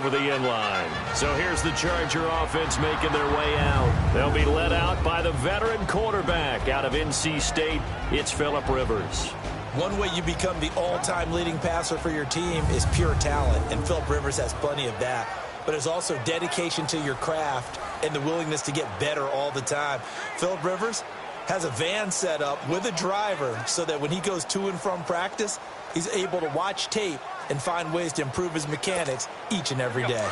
over the end line. So here's the Charger offense making their way out. They'll be led out by the veteran quarterback out of NC State. It's Phillip Rivers. One way you become the all-time leading passer for your team is pure talent, and Phillip Rivers has plenty of that. But there's also dedication to your craft and the willingness to get better all the time. Phillip Rivers has a van set up with a driver so that when he goes to and from practice, he's able to watch tape and find ways to improve his mechanics each and every day.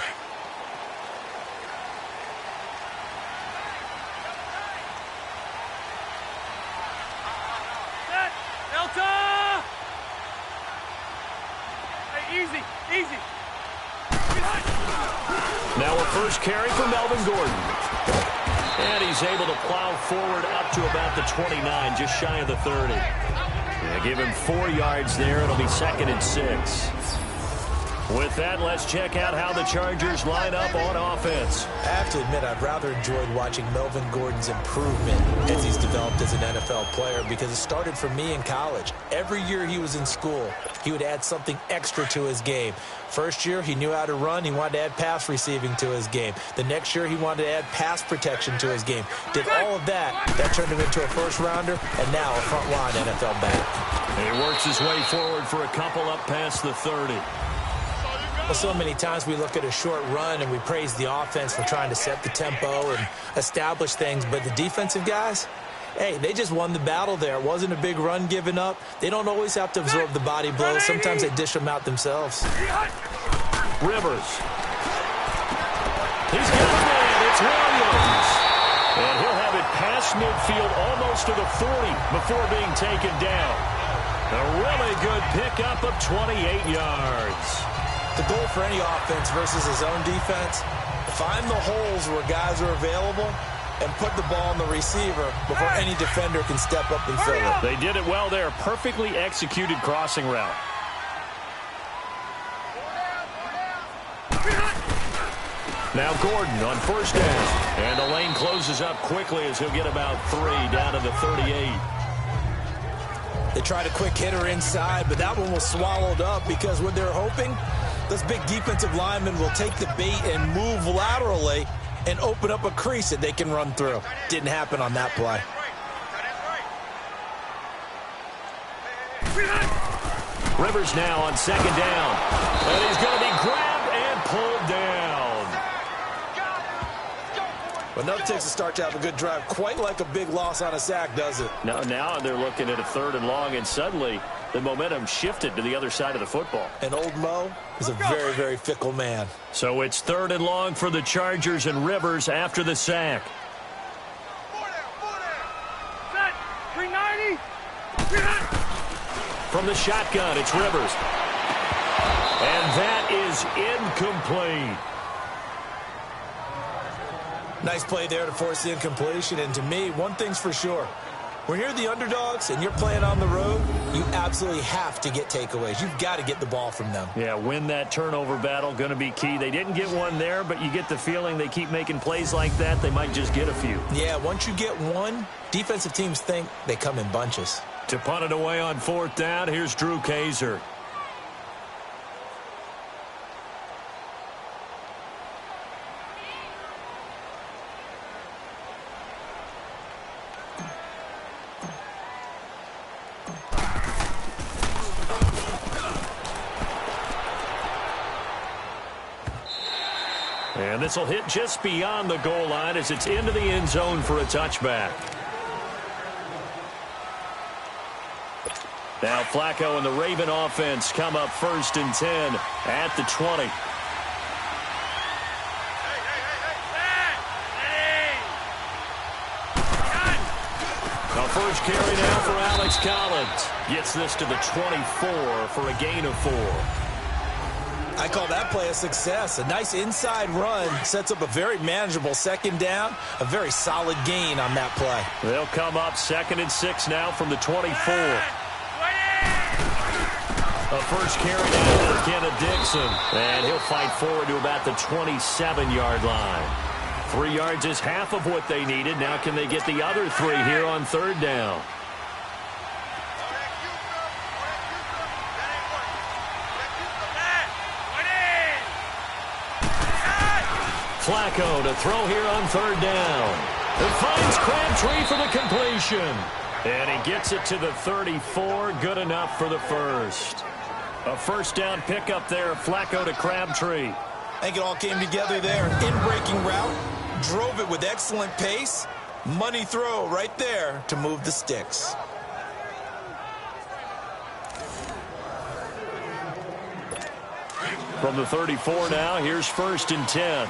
Delta! Hey, easy. Now a first carry for Melvin Gordon. And he's able to plow forward up to about the 29, just shy of the 30. Yeah, give him 4 yards there. It'll be 2nd and 6. With that, let's check out how the Chargers line up on offense. I have to admit, I've rather enjoyed watching Melvin Gordon's improvement as he's developed as an NFL player because it started for me in college. Every year he was in school, he would add something extra to his game. First year, he knew how to run. He wanted to add pass receiving to his game. The next year, he wanted to add pass protection to his game. Did all of that. That turned him into a first-rounder and now a front-line NFL back. He works his way forward for a couple up past the 30. Well, so many times we look at a short run and we praise the offense for trying to set the tempo and establish things, but the defensive guys, hey, they just won the battle there. It wasn't a big run given up. They don't always have to absorb the body blows. Sometimes they dish them out themselves. Rivers. He's got a man. It's Williams. And he'll have it past midfield almost to the 40 before being taken down. A really good pickup of 28 yards. The goal for any offense versus his own defense, find the holes where guys are available and put the ball on the receiver before any defender can step up and fill it. They did it well there. Perfectly executed crossing route. Now Gordon on first down. And the lane closes up quickly as he'll get about 3 down to the 38. They tried a quick hitter inside, but that one was swallowed up because what they're hoping, those big defensive linemen will take the bait and move laterally and open up a crease that they can run through. Didn't happen on that play. Rivers now on 2nd down. And he's going to be grabbed and pulled down. But enough takes to start to have a good drive. Quite like a big loss on a sack, does it? No, now they're looking at a 3rd and long, and suddenly the momentum shifted to the other side of the football. And old Mo is a very, very fickle man. So it's 3rd and long for the Chargers and Rivers after the sack. 390. From the shotgun, it's Rivers. And that is incomplete. Nice play there to force the incompletion. And to me, one thing's for sure. When you're the underdogs and you're playing on the road, you absolutely have to get takeaways. You've got to get the ball from them. Yeah, win that turnover battle, going to be key. They didn't get one there, but you get the feeling they keep making plays like that, they might just get a few. Yeah, once you get one, defensive teams think they come in bunches. To punt it away on 4th down, here's Drew Kaiser. And this will hit just beyond the goal line as it's into the end zone for a touchback. Now Flacco and the Raven offense come up 1st and 10 at the 20. A first carry now for Alex Collins. Gets this to the 24 for a gain of 4. I call that play a success. A nice inside run sets up a very manageable 2nd down. A very solid gain on that play. They'll come up 2nd and 6 now from the 24. A first carry now for Kenneth Dixon. And he'll fight forward to about the 27-yard line. 3 yards is half of what they needed. Now can they get the other 3 here on 3rd down? Flacco to throw here on third down. It finds Crabtree for the completion. And he gets it to the 34. Good enough for the first. A first down pickup there. Flacco to Crabtree. I think it all came together there. In-breaking route. Drove it with excellent pace. Money throw right there to move the sticks. From the 34 now, here's 1st and 10.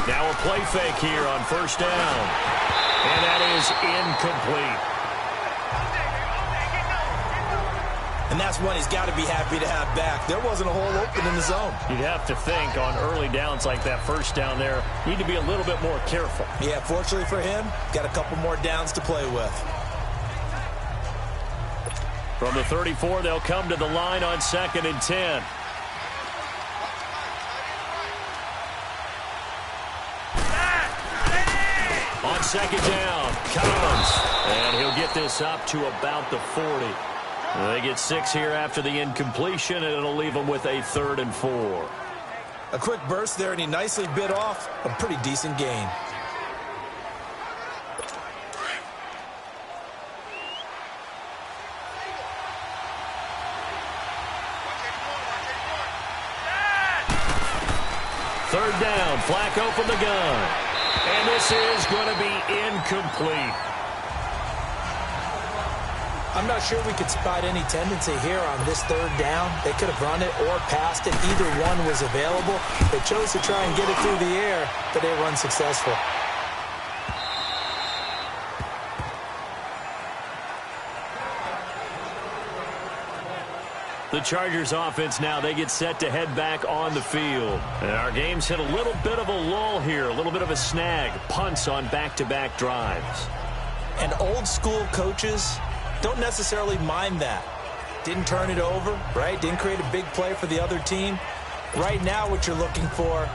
Now a play fake here on 1st down. And that is incomplete. And that's one he's got to be happy to have back. There wasn't a hole open in the zone. You'd have to think on early downs like that first down there, need to be a little bit more careful. Yeah, fortunately for him, got a couple more downs to play with. From the 34, they'll come to the line on 2nd and 10. On 2nd down, Collins. And he'll get this up to about the 40. They get 6 here after the incompletion, and it'll leave them with a 3rd and 4. A quick burst there, and he nicely bit off a pretty decent gain. Third down, Flacco from the gun. And this is going to be incomplete. I'm not sure we could spot any tendency here on this third down. They could have run it or passed it. Either one was available. They chose to try and get it through the air, but they were unsuccessful. The Chargers offense now, they get set to head back on the field. And our game's hit a little bit of a lull here, a little bit of a snag. Punts on back-to-back drives. And old school coaches don't necessarily mind that. Didn't turn it over, right? Didn't create a big play for the other team. Right now what you're looking for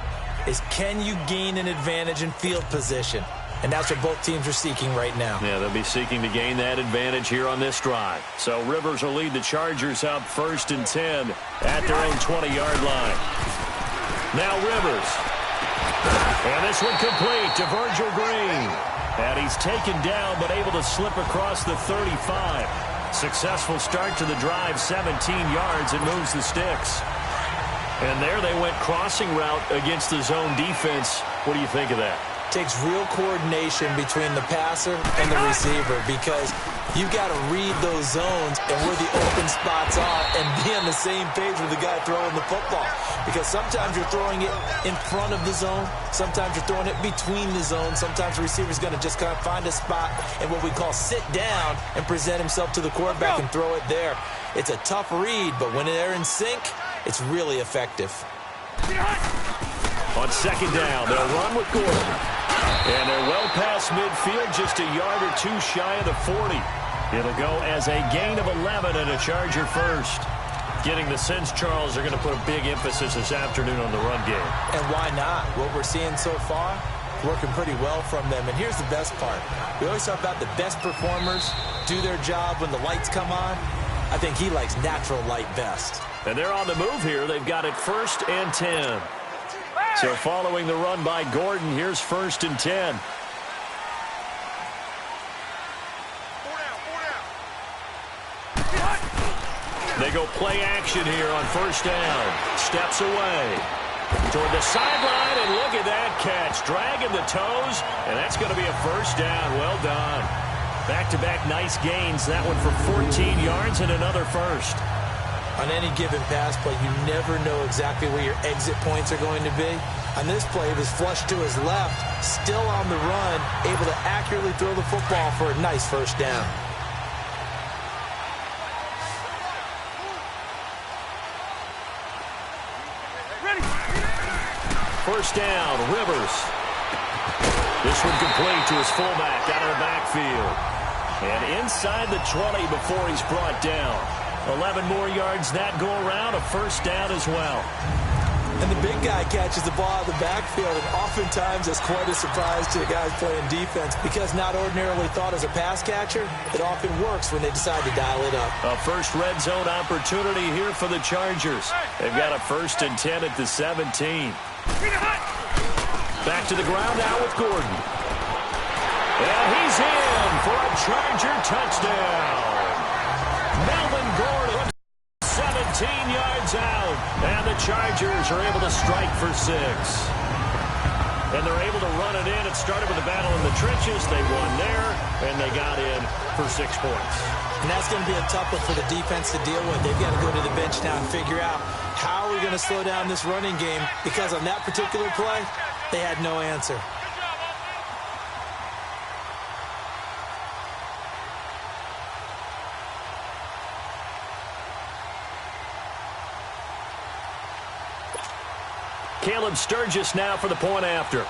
is, can you gain an advantage in field position? And that's what both teams are seeking right now. Yeah, they'll be seeking to gain that advantage here on this drive. So Rivers will lead the Chargers up 1st and 10 at their own 20-yard line. Now Rivers. And this one complete to Virgil Green. And he's taken down but able to slip across the 35. Successful start to the drive, 17 yards, and moves the sticks. And there they went crossing route against the zone defense. What do you think of that? Takes real coordination between the passer and the receiver, because you've got to read those zones and where the open spots are and be on the same page with the guy throwing the football. Because sometimes you're throwing it in front of the zone. Sometimes you're throwing it between the zones. Sometimes the receiver's going to just kind of find a spot and what we call sit down and present himself to the quarterback and throw it there. It's a tough read, but when they're in sync, it's really effective. On 2nd down, they'll run with Gordon. And they're well past midfield, just a yard or two shy of the 40. It'll go as a gain of 11 and a Charger first. Getting the sense, Charles, they're going to put a big emphasis this afternoon on the run game. And why not? What we're seeing so far, working pretty well from them. And here's the best part. We always talk about the best performers do their job when the lights come on. I think he likes natural light best. And they're on the move here. They've got it 1st and 10. So following the run by Gordon, here's 1st and 10. They go play action here on 1st down. Steps away toward the sideline, and look at that catch. Dragging the toes, and that's going to be a 1st down. Well done. Back-to-back nice gains. That one for 14 yards and another first. On any given pass play, you never know exactly where your exit points are going to be. On this play, it was flushed to his left, still on the run, able to accurately throw the football for a nice 1st down. Ready. 1st down, Rivers. This one complete to his fullback out of the backfield. And inside the 20 before he's brought down. 11 more yards that go around, a 1st down as well. And the big guy catches the ball out of the backfield, and oftentimes that's quite a surprise to the guys playing defense because not ordinarily thought as a pass catcher, it often works when they decide to dial it up. A first red zone opportunity here for the Chargers. They've got a 1st and 10 at the 17. Back to the ground now with Gordon. And he's in for a Charger touchdown. Melvin Gordon, 17 yards out. And the Chargers are able to strike for 6. And they're able to run it in. It started with a battle in the trenches. They won there, and they got in for 6 points. And that's going to be a tough one for the defense to deal with. They've got to go to the bench now and figure out how are we going to slow down this running game, because on that particular play, they had no answer. Caleb Sturgis now for the point after.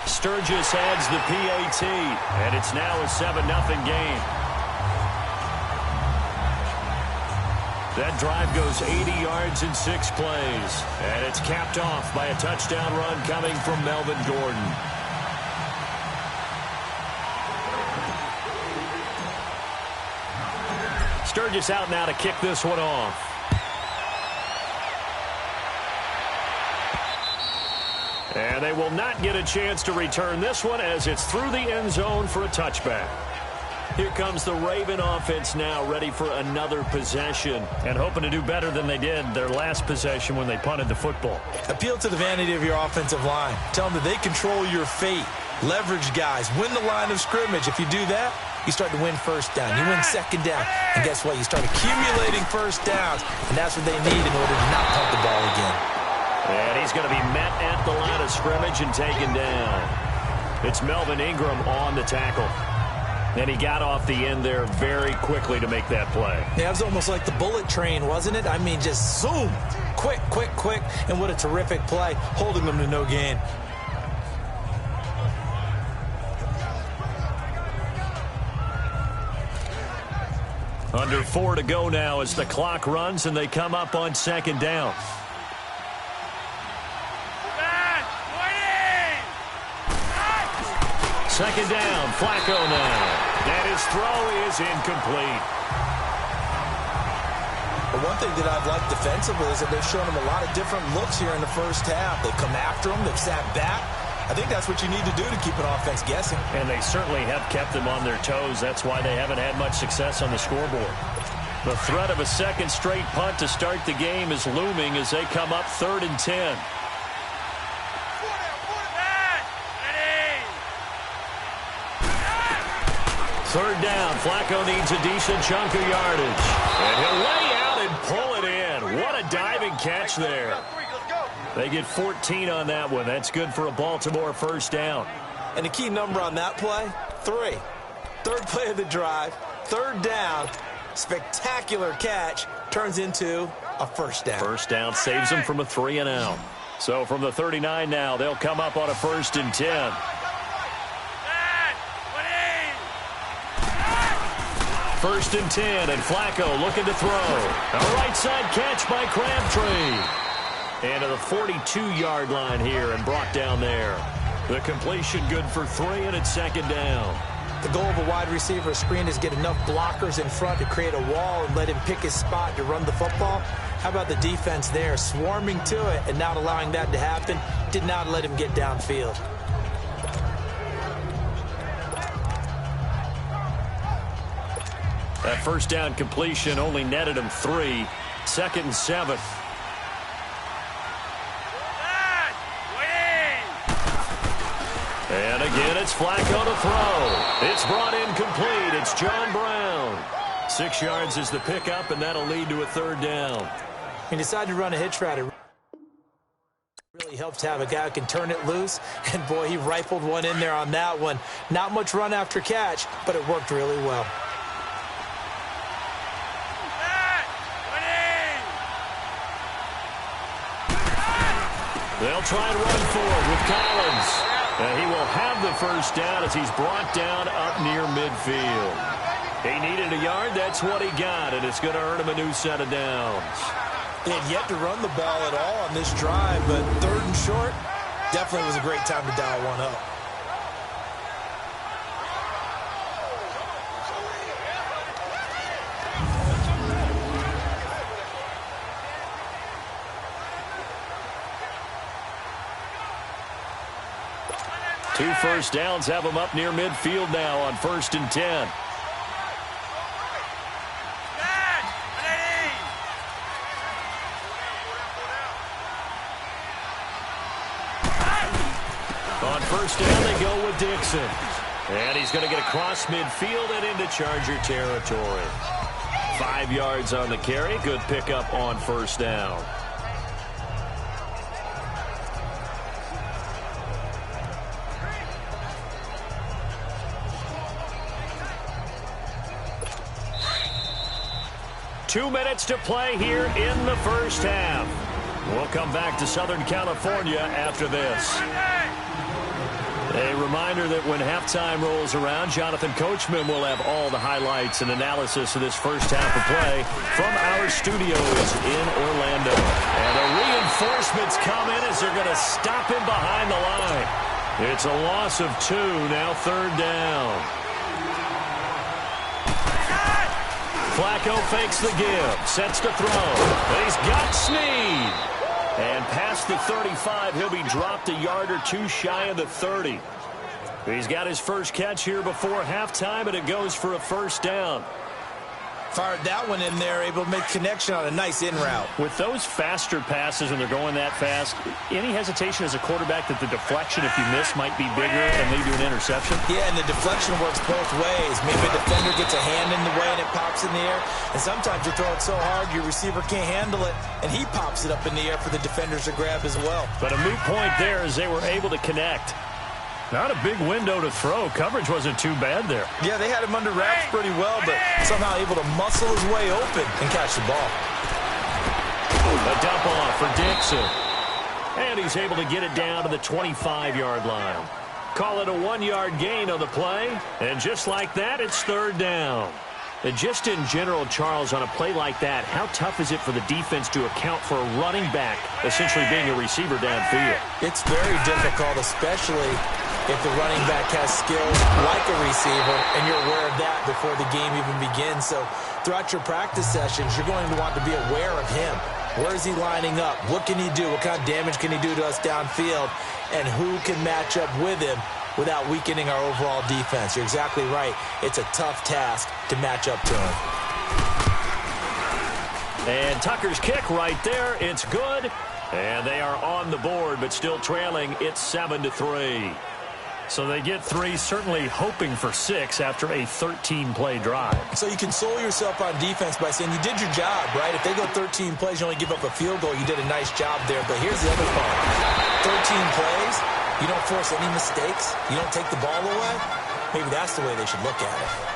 Sturgis adds the PAT, and it's now a 7-0 game. That drive goes 80 yards in 6 plays, and it's capped off by a touchdown run coming from Melvin Gordon. Sturgis out now to kick this one off. And they will not get a chance to return this one as it's through the end zone for a touchback. Here comes the Raven offense now, ready for another possession and hoping to do better than they did their last possession when they punted the football. Appeal to the vanity of your offensive line. Tell them that they control your fate. Leverage guys. Win the line of scrimmage. If you do that, you start to win first down. You win second down. And guess what? You start accumulating first downs. And that's what they need in order to not punt the ball again. And he's going to be met at the line of scrimmage and taken down. It's Melvin Ingram on the tackle. And he got off the end there very quickly to make that play. Yeah, it was almost like the bullet train, wasn't it? I mean, just zoom. Quick, quick, quick. And what a terrific play, holding them to no gain. Under 4 to go now as the clock runs and they come up on second down. Second down, Flacco now. And his throw is incomplete. But one thing that I've liked defensively is that they've shown him a lot of different looks here in the first half. They've come after him. They've sat back. I think that's what you need to do to keep an offense guessing. And they certainly have kept them on their toes. That's why they haven't had much success on the scoreboard. The threat of a second straight punt to start the game is looming as they come up 3rd and 10. Third down, Flacco needs a decent chunk of yardage. And he'll lay out and pull it in. What a diving catch there. They get 14 on that one. That's good for a Baltimore first down. And the key number on that play, 3. Third play of the drive, 3rd down, spectacular catch, turns into a first down. First down saves them from a 3 and out. So from the 39 now, they'll come up on a 1st and 10. First and 10, and Flacco looking to throw. A right side catch by Crabtree. And to the 42-yard line here and brought down there. The completion good for 3, and it's second down. The goal of a wide receiver screen is get enough blockers in front to create a wall and let him pick his spot to run the football. How about the defense there, swarming to it and not allowing that to happen? Did not let him get downfield. That first down completion only netted him 3. 2nd and 7. And again, it's Flacco to throw. It's brought in complete. It's John Brown. 6 yards is the pickup, and that'll lead to a 3rd down. He decided to run a hitch route. It really helps to have a guy who can turn it loose. And, boy, he rifled one in there on that one. Not much run after catch, but it worked really well. They'll try and run forward with Collins. And he will have the first down as he's brought down up near midfield. He needed a yard. That's what he got, and it's going to earn him a new set of downs. He had yet to run the ball at all on this drive, but 3rd and short definitely was a great time to dial one up. Two first downs have him up near midfield now on 1st and 10. On 1st down, they go with Dixon. And he's going to get across midfield and into Charger territory. 5 yards on the carry. Good pickup on 1st down. Two minutes to play here in the first half. We'll come back to Southern California after this. A reminder that when halftime rolls around, Jonathan Coachman will have all the highlights and analysis of this first half of play from our studios in Orlando. And the reinforcements come in as they're going to stop him behind the line. It's a loss of 2, now 3rd down. Flacco fakes the give, sets to throw. He's got Snead. And past the 35, he'll be dropped a yard or 2 shy of the 30. He's got his first catch here before halftime, and it goes for a 1st down. Fired that one in there, able to make connection on a nice in route. With those faster passes when they're going that fast, any hesitation as a quarterback that the deflection, if you miss, might be bigger and lead to an interception? Yeah, and the deflection works both ways. Maybe a defender gets a hand in the way and it pops in the air. And sometimes you throw it so hard your receiver can't handle it, and he pops it up in the air for the defenders to grab as well. But a moot point there as they were able to connect. Not a big window to throw. Coverage wasn't too bad there. Yeah, they had him under wraps pretty well, but somehow able to muscle his way open and catch the ball. A dump off for Dixon. And he's able to get it down to the 25-yard line. Call it a 1-yard gain on the play. And just like that, it's 3rd down. And just in general, Charles, on a play like that, how tough is it for the defense to account for a running back essentially being a receiver downfield? It's very difficult, especially if the running back has skills like a receiver, and you're aware of that before the game even begins. So throughout your practice sessions, you're going to want to be aware of him. Where is he lining up? What can he do? What kind of damage can he do to us downfield? And who can match up with him without weakening our overall defense? You're exactly right. It's a tough task to match up to him. And Tucker's kick right there. It's good. And they are on the board, but still trailing. It's 7-3. So they get 3, certainly hoping for 6 after a 13-play drive. So you console yourself on defense by saying you did your job, right? If they go 13 plays, you only give up a field goal, you did a nice job there. But here's the other part. 13 plays, you don't force any mistakes, you don't take the ball away. Maybe that's the way they should look at it.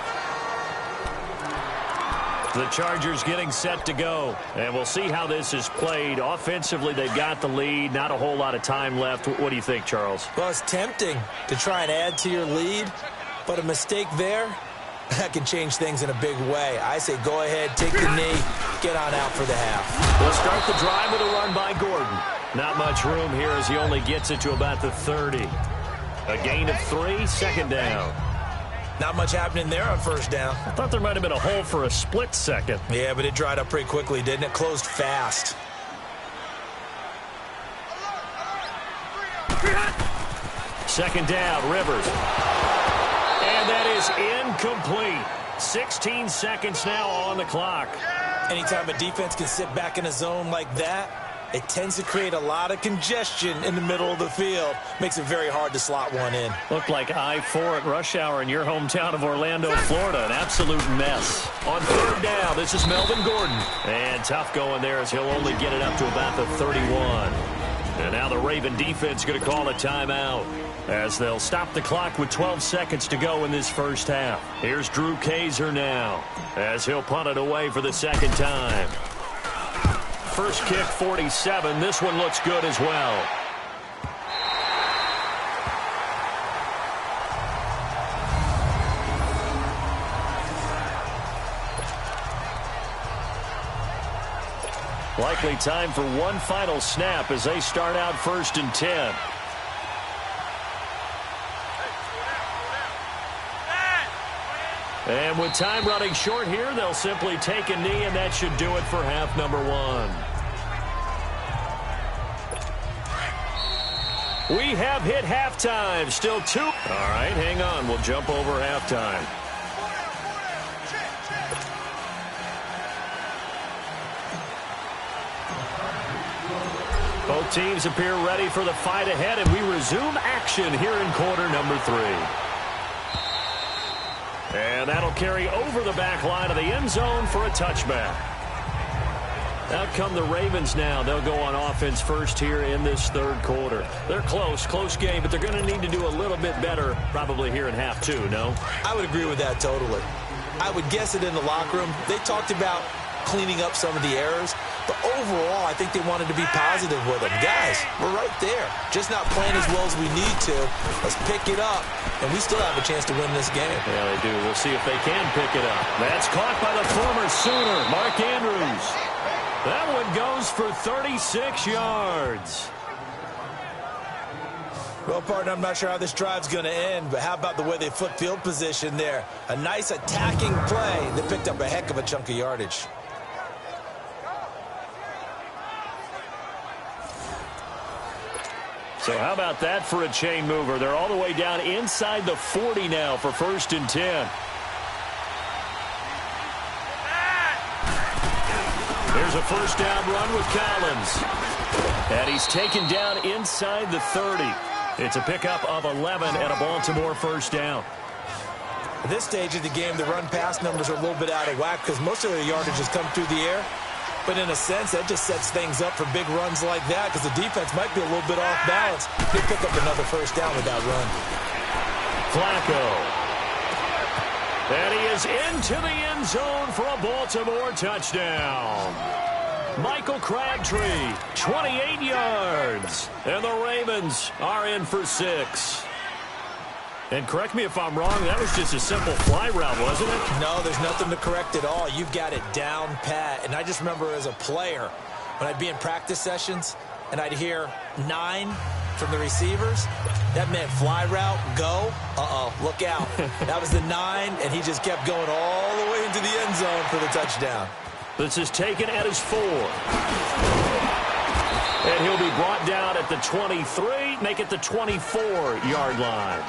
The Chargers getting set to go. And we'll see how this is played. Offensively, they've got the lead. Not a whole lot of time left. What do you think, Charles? Well, it's tempting to try and add to your lead, but a mistake there, that can change things in a big way. I say go ahead, take the knee, get on out for the half. We'll start the drive with a run by Gordon. Not much room here as he only gets it to about the 30. A gain of 3, 2nd down. Not much happening there on 1st down. I thought there might have been a hole for a split second. Yeah, but it dried up pretty quickly, didn't it? Closed fast. 2nd down, Rivers. And that is incomplete. 16 seconds now on the clock. Anytime a defense can sit back in a zone like that, it tends to create a lot of congestion in the middle of the field. Makes it very hard to slot one in. Looked like I-4 at rush hour in your hometown of Orlando, Florida. An absolute mess. On 3rd down, this is Melvin Gordon. And tough going there as he'll only get it up to about the 31. And now the Raven defense going to call a timeout as they'll stop the clock with 12 seconds to go in this first half. Here's Drew Kaiser now as he'll punt it away for the 2nd time. First kick, 47. This one looks good as well. Likely time for one final snap as they start out 1st and 10. And with time running short here, they'll simply take a knee, and that should do it for half number 1. We have hit halftime. Still 2. All right, hang on. We'll jump over halftime. Both teams appear ready for the fight ahead, and we resume action here in quarter number 3. And that'll carry over the back line of the end zone for a touchback. Out come the Ravens now. They'll go on offense first here in this 3rd quarter. They're close game, but they're going to need to do a little bit better probably here in half 2, no? I would agree with that totally. I would guess it in the locker room. They talked about cleaning up some of the errors, but overall, I think they wanted to be positive with them. Guys, we're right there. Just not playing as well as we need to. Let's pick it up, and we still have a chance to win this game. Yeah, they do. We'll see if they can pick it up. That's caught by the former Sooner, Mark Andrews. That one goes for 36 yards. Well, partner, I'm not sure how this drive's going to end, but how about the way they flip field position there? A nice attacking play that picked up a heck of a chunk of yardage. So how about that for a chain mover? They're all the way down inside the 40 now for 1st and 10. Here's a 1st down run with Collins. And he's taken down inside the 30. It's a pickup of 11 and a Baltimore 1st down. At this stage of the game, the run-pass numbers are a little bit out of whack because most of the yardage has come through the air. But in a sense, that just sets things up for big runs like that because the defense might be a little bit off balance. They pick up another 1st down with that run. Flacco. And he is into the end zone for a Baltimore touchdown. Michael Crabtree, 28 yards. And the Ravens are in for 6. And correct me if I'm wrong, that was just a simple fly route, wasn't it? No, there's nothing to correct at all. You've got it down pat. And I just remember as a player, when I'd be in practice sessions, and I'd hear 9 from the receivers, that meant fly route, go, look out. That was the 9, and he just kept going all the way into the end zone for the touchdown. This is taken at his 4. And he'll be brought down at the 23, make it the 24-yard line.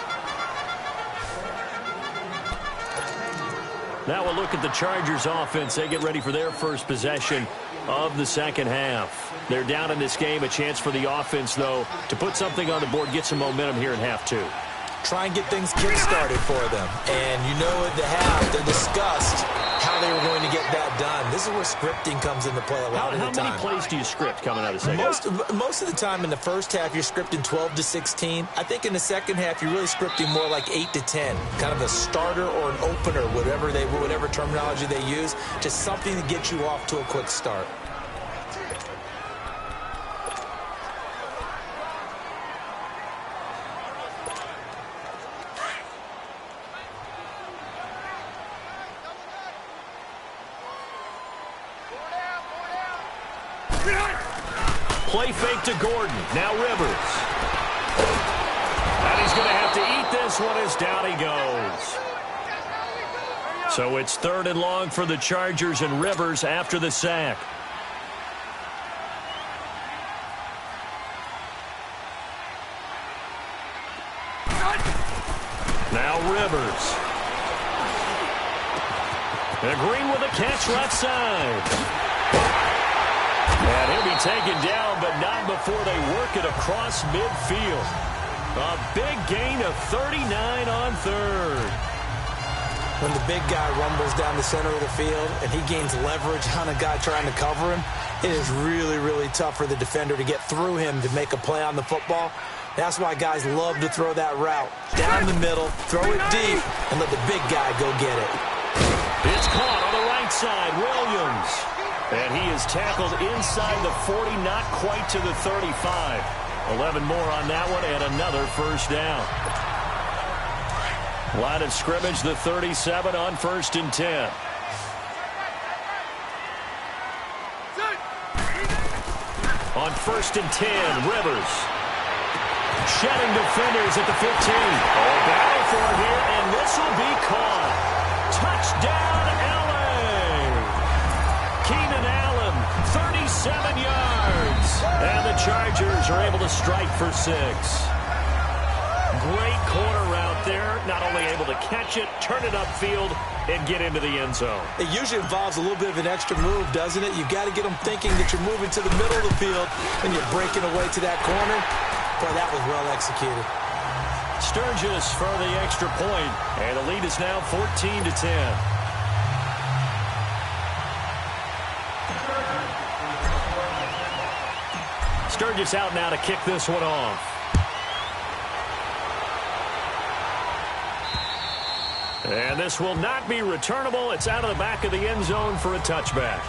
Now we'll look at the Chargers offense. They get ready for their first possession of the 2nd half. They're down in this game. A chance for the offense, though, to put something on the board, get some momentum here in half 2. Try and get things kick-started for them. And you know at the half, they discussed how they were going to get that done. This is where scripting comes into play a lot of the time. How many plays do you script coming out of the 2nd half? Most of the time in the 1st half, you're scripting 12 to 16. I think in the 2nd half, you're really scripting more like 8 to 10. Kind of a starter or an opener, whatever terminology they use. Just something to get you off to a quick start. Play fake to Gordon. Now Rivers. And he's going to have to eat this one as down he goes. So it's 3rd and long for the Chargers and Rivers after the sack. Now Rivers. And Green with a catch left side. And he'll be taken down, but not before they work it across midfield. A big gain of 39 on 3rd. When the big guy rumbles down the center of the field and he gains leverage on a guy trying to cover him, it is really, really tough for the defender to get through him to make a play on the football. That's why guys love to throw that route. Down the middle, throw it deep, and let the big guy go get it. It's caught on the right side, Williams. And he is tackled inside the 40, not quite to the 35. 11 more on that one, and another 1st down. Line of scrimmage, the 37 on 1st and 10. first and 10. Rivers. Shedding defenders at the 15. Oh, battle for it here, and this will be caught. Touchdown, L.A. Keenan Allen, 37 yards. And the Chargers are able to strike for 6. Great corner route there. Not only able to catch it, turn it upfield, and get into the end zone. It usually involves a little bit of an extra move, doesn't it? You've got to get them thinking that you're moving to the middle of the field and you're breaking away to that corner. Boy, that was well executed. Sturgis for the extra point, and the lead is now 14-10. Sturgis out now to kick this one off. And this will not be returnable. It's out of the back of the end zone for a touchback.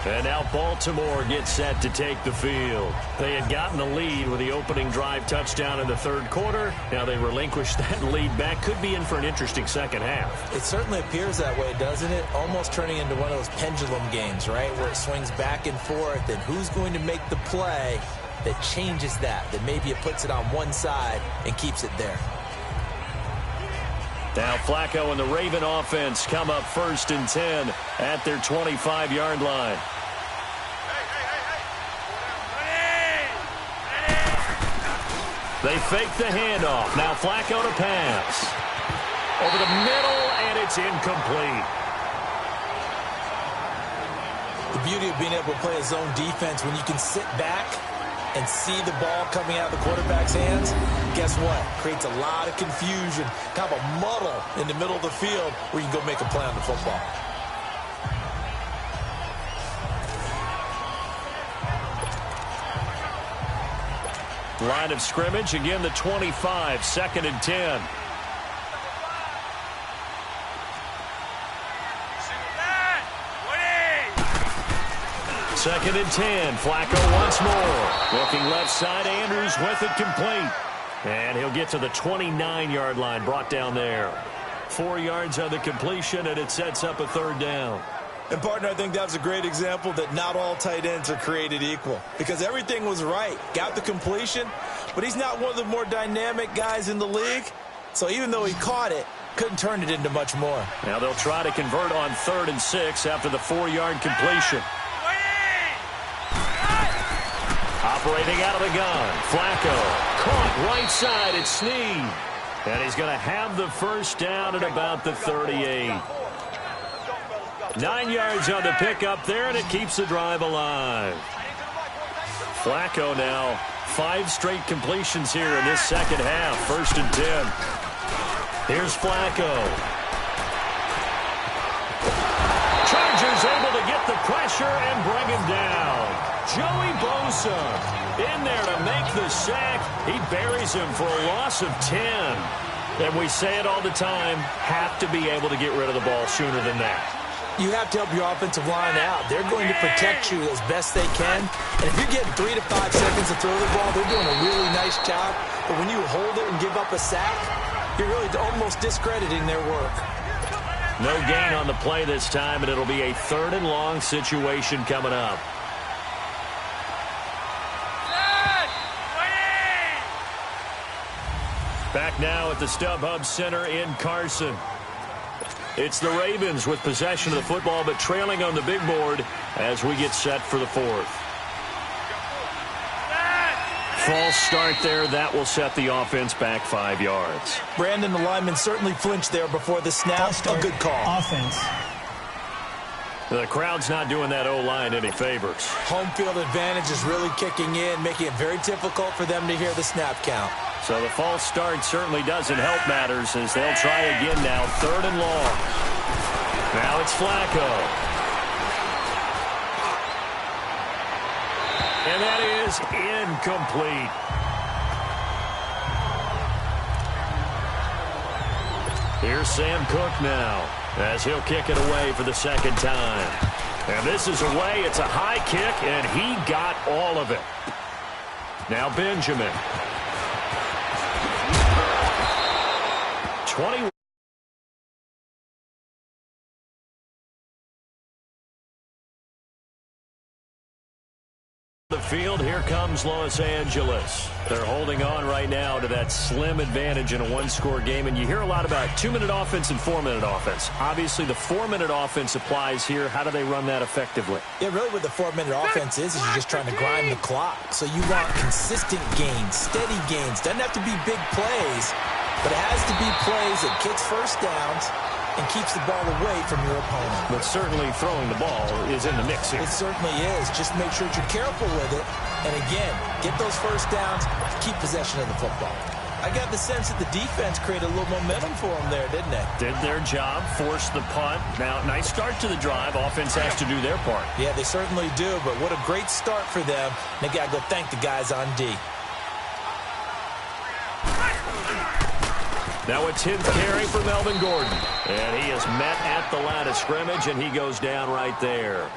And now Baltimore gets set to take the field. They had gotten the lead with the opening drive touchdown in the third quarter. Now they relinquished that lead back. Could be in for an interesting second half. It certainly appears that way, doesn't it? Almost turning into one of those pendulum games, right? Where it swings back and forth, and who's going to make the play that changes that maybe it puts it on one side and keeps it there. Now Flacco and the Raven offense come up first and 10 at their 25-yard line. They fake the handoff. Now Flacco to pass. Over the middle, and it's incomplete. The beauty of being able to play a zone defense when you can sit back and see the ball coming out of the quarterback's hands, guess what? Creates a lot of confusion, kind of a muddle in the middle of the field where you can go make a play on the football. Line of scrimmage, again the 25, second and 10. Second and 10, Flacco once more. Looking left side, Andrews with it complete. And he'll get to the 29-yard line, brought down there. 4 yards on the completion, and it sets up a third down. And, partner, I think that's a great example that not all tight ends are created equal. Because everything was right. Got the completion, but he's not one of the more dynamic guys in the league. So even though he caught it, couldn't turn it into much more. Now they'll try to convert on 3rd and 6 after the 4-yard completion. Operating out of the gun, Flacco caught right side, it's Snead. And he's going to have the first down at about the 38. 9 yards on the pickup there, and it keeps the drive alive. Flacco now, 5 straight completions here in this second half, 1st and 10. Here's Flacco. Chargers able to get the pressure and bring him down. Joey Bosa in there to make the sack. He buries him for a loss of 10. And we say it all the time, have to be able to get rid of the ball sooner than that. You have to help your offensive line out. They're going to protect you as best they can. And if you're getting 3 to 5 seconds to throw the ball, they're doing a really nice job. But when you hold it and give up a sack, you're really almost discrediting their work. No gain on the play this time, and it'll be a 3rd and long situation coming up. Back now at the StubHub Center in Carson. It's the Ravens with possession of the football, but trailing on the big board as we get set for the 4th. False start there. That will set the offense back 5 yards. Brandon, the lineman certainly flinched there before the snap. A good call. Offense. The crowd's not doing that O-line any favors. Home field advantage is really kicking in, making it very difficult for them to hear the snap count. So the false start certainly doesn't help matters as they'll try again now, 3rd and long. Now it's Flacco. And that is incomplete. Here's Sam Cook now as he'll kick it away for the 2nd time. And this is away. It's a high kick, and he got all of it. Now Benjamin. 20. The field. Here comes Los Angeles. They're holding on right now to that slim advantage in a one-score game. And you hear a lot about 2-minute offense and 4-minute offense. Obviously, the 4-minute offense applies here. How do they run that effectively? Yeah, really what the 4-minute offense is you're just trying to grind the clock. So you want consistent gains, steady gains. Doesn't have to be big plays, but it has to be plays that gets first downs and keeps the ball away from your opponent. But certainly throwing the ball is in the mix here. It certainly is. Just make sure that you're careful with it. And again, get those first downs, keep possession of the football. I got the sense that the defense created a little momentum for them there, didn't they? Did their job, forced the punt. Now, nice start to the drive. Offense has to do their part. Yeah, they certainly do, but what a great start for them. And they got to go thank the guys on D. Now a 10th carry for Melvin Gordon. And he is met at the line of scrimmage, and he goes down right there.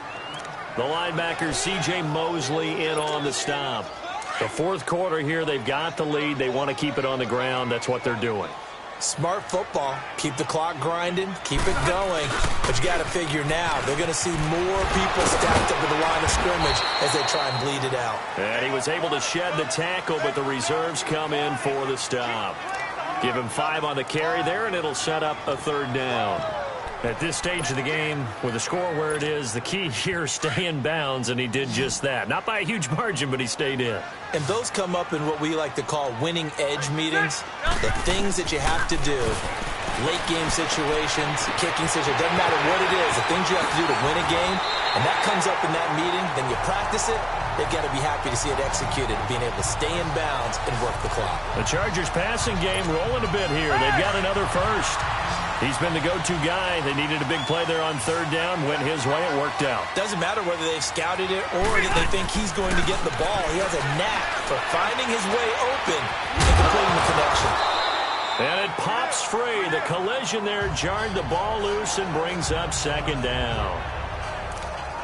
The linebacker, C.J. Mosley, in on the stop. The fourth quarter here, they've got the lead. They want to keep it on the ground. That's what they're doing. Smart football. Keep the clock grinding. Keep it going. But you got to figure now, they're going to see more people stacked up at the line of scrimmage as they try and bleed it out. And he was able to shed the tackle, but the reserves come in for the stop. Give him 5 on the carry there, and it'll set up a third down. At this stage of the game, with the score where it is, the key here is stay in bounds, and he did just that. Not by a huge margin, but he stayed in. And those come up in what we like to call winning edge meetings. The things that you have to do, late game situations, kicking situations, doesn't matter what it is, the things you have to do to win a game, and that comes up in that meeting, then you practice it. They've got to be happy to see it executed, being able to stay in bounds and work the clock. The Chargers passing game rolling a bit here. They've got another first. He's been the go-to guy. They needed a big play there on third down. Went his way. It worked out. Doesn't matter whether they've scouted it or that they think he's going to get the ball. He has a knack for finding his way open and completing the connection. And it pops free. The collision there jarred the ball loose and brings up second down.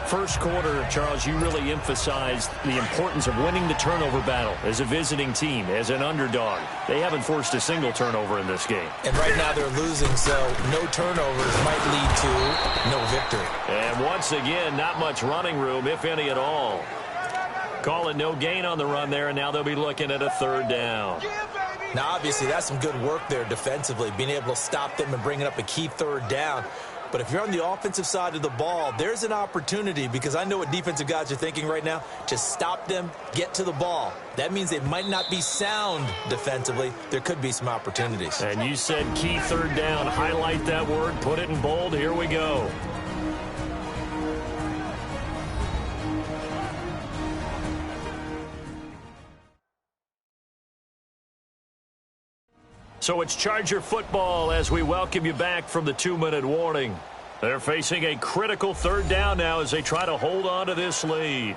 First quarter, Charles, you really emphasized the importance of winning the turnover battle as a visiting team, as an underdog. They haven't forced a single turnover in this game. And right now they're losing, so no turnovers might lead to no victory. And once again, not much running room, if any at all. Call it no gain on the run there, and now they'll be looking at a third down. Now, obviously, that's some good work there defensively, being able to stop them and bringing up a key third down. But if you're on the offensive side of the ball, there's an opportunity, because I know what defensive guys are thinking right now. Just stop them, get to the ball. That means they might not be sound defensively. There could be some opportunities. And you said key third down. Highlight that word, put it in bold. Here we go. So it's Charger football as we welcome you back from the 2-minute warning. They're facing a critical third down now as they try to hold on to this lead.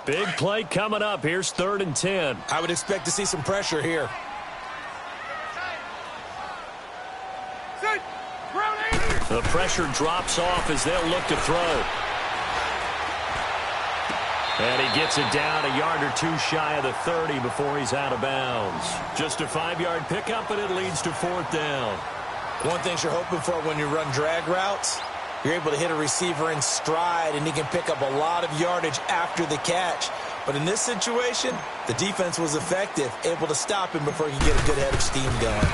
Big play coming up. Here's 3rd and 10. I would expect to see some pressure here. The pressure drops off as they'll look to throw. And he gets it down a yard or two shy of the 30 before he's out of bounds. Just a 5-yard pickup, and it leads to 4th down. One thing you're hoping for when you run drag routes, you're able to hit a receiver in stride, and he can pick up a lot of yardage after the catch. But in this situation, the defense was effective, able to stop him before he could get a good head of steam going.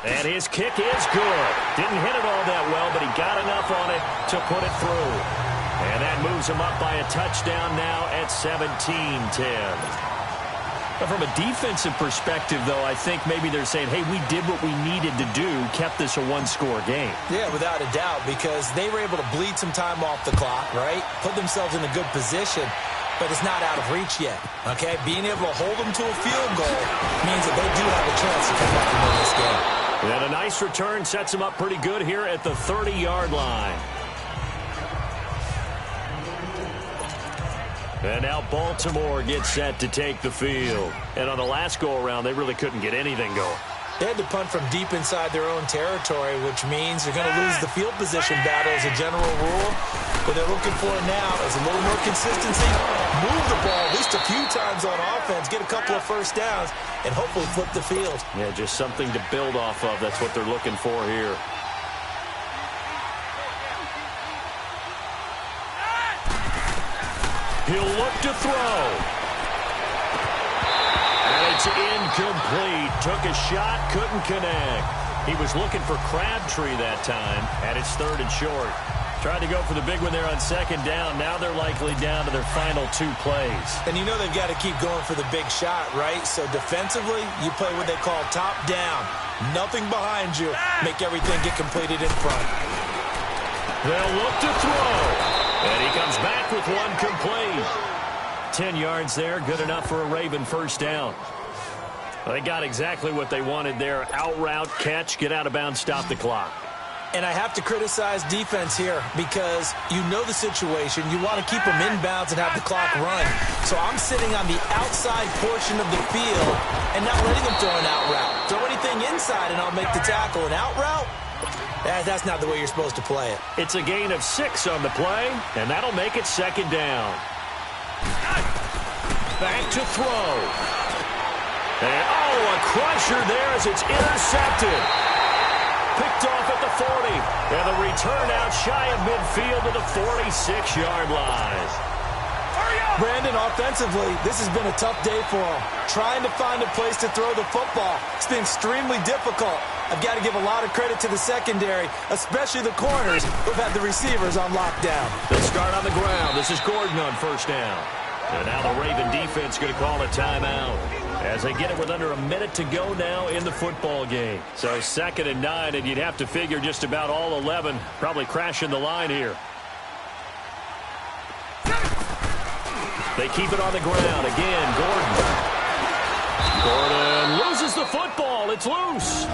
And his kick is good. Didn't hit it all that well, but he got enough on it to put it through. And that moves him up by a touchdown now at 17-10. From a defensive perspective, though, I think maybe they're saying, hey, we did what we needed to do, kept this a one-score game. Yeah, without a doubt, because they were able to bleed some time off the clock, right? Put themselves in a good position, but it's not out of reach yet, okay? Being able to hold them to a field goal means that they do have a chance to come back and win this game. And a nice return sets them up pretty good here at the 30-yard line. And now Baltimore gets set to take the field. And on the last go-around, they really couldn't get anything going. They had to punt from deep inside their own territory, which means they're going to lose the field position battle as a general rule. What they're looking for now is a little more consistency, move the ball at least a few times on offense, get a couple of first downs, and hopefully flip the field. Yeah, just something to build off of. That's what they're looking for here. He'll look to throw. And it's incomplete. Took a shot, couldn't connect. He was looking for Crabtree that time, and it's 3rd and short. Tried to go for the big one there on 2nd down. Now they're likely down to their final 2 plays. And you know they've got to keep going for the big shot, right? So defensively, you play what they call top down. Nothing behind you. Make everything get completed in front. They'll look to throw. And he comes back with one complete. 10 yards there, good enough for a Raven first down. They got exactly what they wanted there. Out route, catch, get out of bounds, stop the clock. And I have to criticize defense here because you know the situation. You want to keep them inbounds and have the clock run. So I'm sitting on the outside portion of the field and not letting them throw an out route. Throw anything inside and I'll make the tackle. An out route? That's not the way you're supposed to play it. It's a gain of 6 on the play, and that'll make it 2nd down. Back to throw. And, a crusher there as it's intercepted. Picked off at the 40. And the return out shy of midfield to the 46-yard line. Brandon, offensively, this has been a tough day for him. Trying to find a place to throw the football. It's been extremely difficult. I've got to give a lot of credit to the secondary, especially the corners who've had the receivers on lockdown. They'll start on the ground. This is Gordon on first down. And now the Raven defense going to call a timeout as they get it with under a minute to go now in the football game. So 2nd and 9, and you'd have to figure just about all 11 probably crashing the line here. They keep it on the ground. Again, Gordon loses the football. It's loose.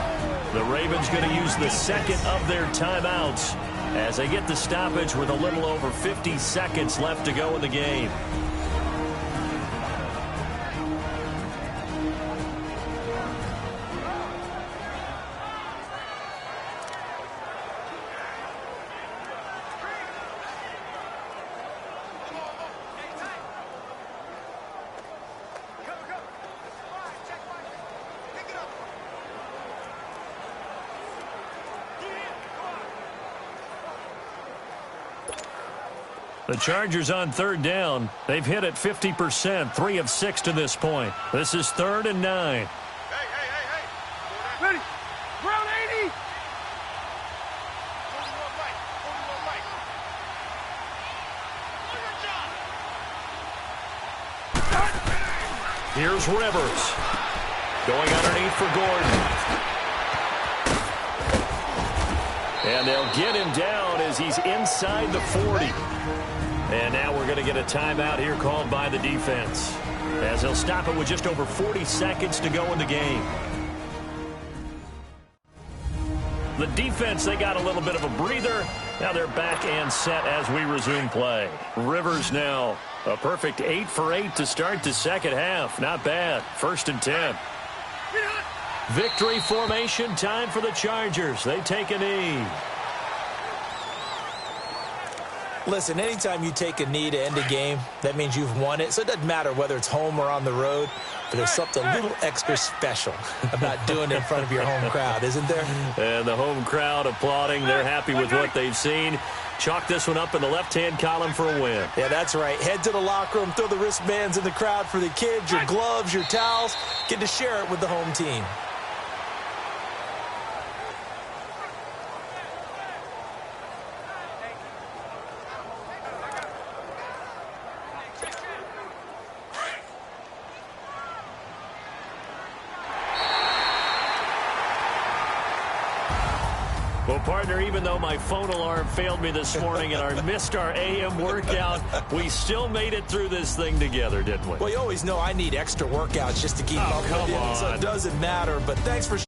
The Ravens going to use the 2nd of their timeouts as they get the stoppage with a little over 50 seconds left to go in the game. The Chargers on 3rd down. They've hit it 50%, 3 of 6 to this point. This is 3rd and 9. Hey. Ready? Ground 80. Here's Rivers. Going underneath for Gordon. And they'll get him down as he's inside the 40. And now we're going to get a timeout here called by the defense, as they'll stop it with just over 40 seconds to go in the game. The defense, they got a little bit of a breather. Now they're back and set as we resume play. Rivers now a perfect 8 for 8 to start the second half. Not bad. 1st and 10. Victory formation time for the Chargers. They take a knee. Listen, anytime you take a knee to end a game, that means you've won it. So it doesn't matter whether it's home or on the road, but there's something a little extra special about doing it in front of your home crowd, isn't there? And the home crowd applauding. They're happy with what they've seen. Chalk this one up in the left-hand column for a win. Yeah, that's right. Head to the locker room, throw the wristbands in the crowd for the kids, your gloves, your towels. Get to share it with the home team. Well, partner, even though my phone alarm failed me this morning and I missed our AM workout, we still made it through this thing together, didn't we? Well, you always know I need extra workouts just to keep up with you, so it doesn't matter. But thanks for